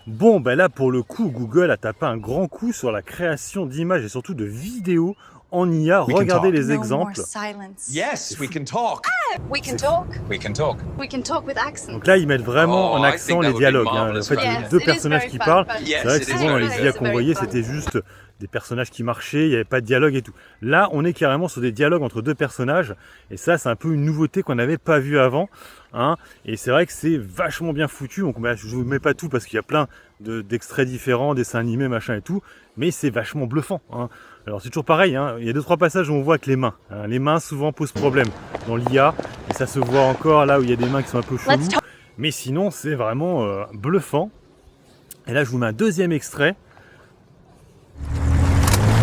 Bon, ben là, pour le coup, Google a tapé un grand coup sur la création d'images et surtout de vidéos en IA. We can Regardez talk. les No more exemples. silence. Yes, we can talk. We can talk. We can talk. We can talk with accent. Donc là, ils mettent vraiment Oh, en I accent think that les would be dialogues. En marvelous fait, fun. les Yes, deux it is personnages very qui fun, parlent. but- Yes, C'est vrai que it is souvent, dans very les fun. IA It's qu'on very voyait, fun. c'était juste des personnages qui marchaient, il n'y avait pas de dialogue et tout. Là, on est carrément sur des dialogues entre deux personnages. Et ça, c'est un peu une nouveauté qu'on n'avait pas vue avant. Hein. Et c'est vrai que c'est vachement bien foutu. Donc, bah, je ne vous mets pas tout parce qu'il y a plein d'extraits différents, dessins animés, machin et tout. Mais c'est vachement bluffant. Hein. Alors, c'est toujours pareil. Hein. Il y a 2-3 passages où on voit que les mains. Hein. Les mains, souvent, posent problème dans l'IA. Et ça se voit encore là où il y a des mains qui sont un peu cheloues. Mais sinon, c'est vraiment bluffant. Et là, je vous mets un deuxième extrait.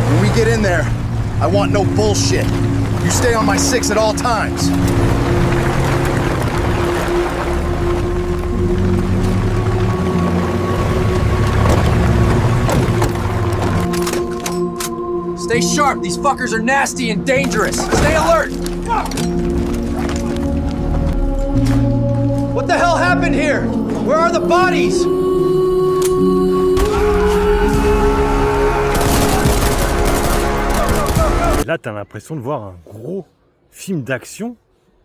When we get in there, I want no bullshit. You stay on my six at all times. Stay sharp, these fuckers are nasty and dangerous. Stay alert! What the hell happened here? Where are the bodies? Là, tu as l'impression de voir un gros film d'action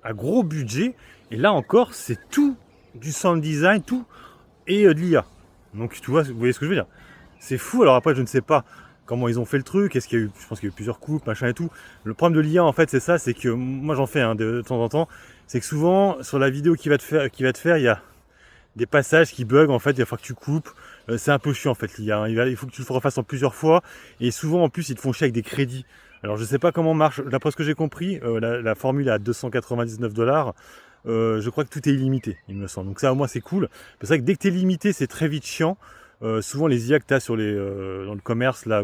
à gros budget. Et là encore, c'est tout du sound design, tout et de l'IA. Donc, tu vois, vous voyez ce que je veux dire? C'est fou. Alors après, je ne sais pas comment ils ont fait le truc. Est-ce qu'il y a eu, je pense qu'il y a eu plusieurs coupes, machin et tout. Le problème de l'IA, en fait, c'est ça, c'est que moi, j'en fais de temps en temps. C'est que souvent, sur la vidéo qui va te faire, il y a des passages qui bug. En fait, il va falloir que tu coupes. C'est un peu chiant, en fait, l'IA. Hein. Il faut que tu le refasses en plusieurs fois. Et souvent, en plus, ils te font chier avec des crédits. Alors je sais pas comment marche, d'après ce que j'ai compris, la formule est à 299 $. Je crois que tout est illimité, il me semble. Donc ça au moins c'est cool. C'est vrai que dès que t'es limité, c'est très vite chiant. Souvent les IA que t'as sur les dans le commerce, là,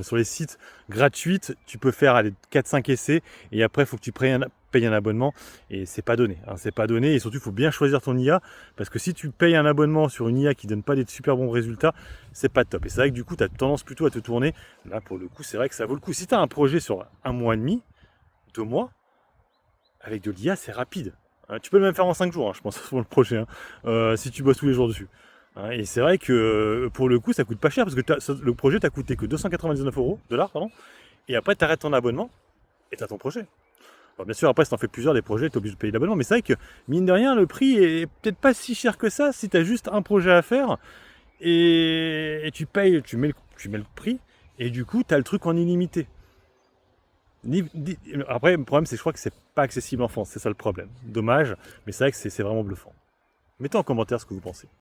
sur les sites gratuites, tu peux faire 4-5 essais et après il faut que tu payes un abonnement et c'est pas donné. Hein, c'est pas donné et surtout il faut bien choisir ton IA parce que si tu payes un abonnement sur une IA qui donne pas des super bons résultats, c'est pas top. Et c'est vrai que du coup tu as tendance plutôt à te tourner. Là pour le coup c'est vrai que ça vaut le coup. Si tu as un projet sur 1 mois et demi, 2 mois, avec de l'IA c'est rapide. Hein, tu peux le même faire en 5 jours, hein, je pense, pour le projet, hein, si tu bosses tous les jours dessus. Hein, et c'est vrai que pour le coup ça coûte pas cher parce que le projet t'a coûté que 299 $, pardon, et après tu arrêtes ton abonnement et tu as ton projet. Alors bien sûr après si tu en fais plusieurs des projets tu es obligé de payer l'abonnement, mais c'est vrai que mine de rien le prix est peut-être pas si cher que ça si tu as juste un projet à faire et tu payes, tu mets le prix et du coup tu as le truc en illimité. Après le problème c'est que je crois que c'est pas accessible en France, c'est ça le problème. Dommage, mais c'est vrai que c'est vraiment bluffant. Mettez en commentaire ce que vous pensez.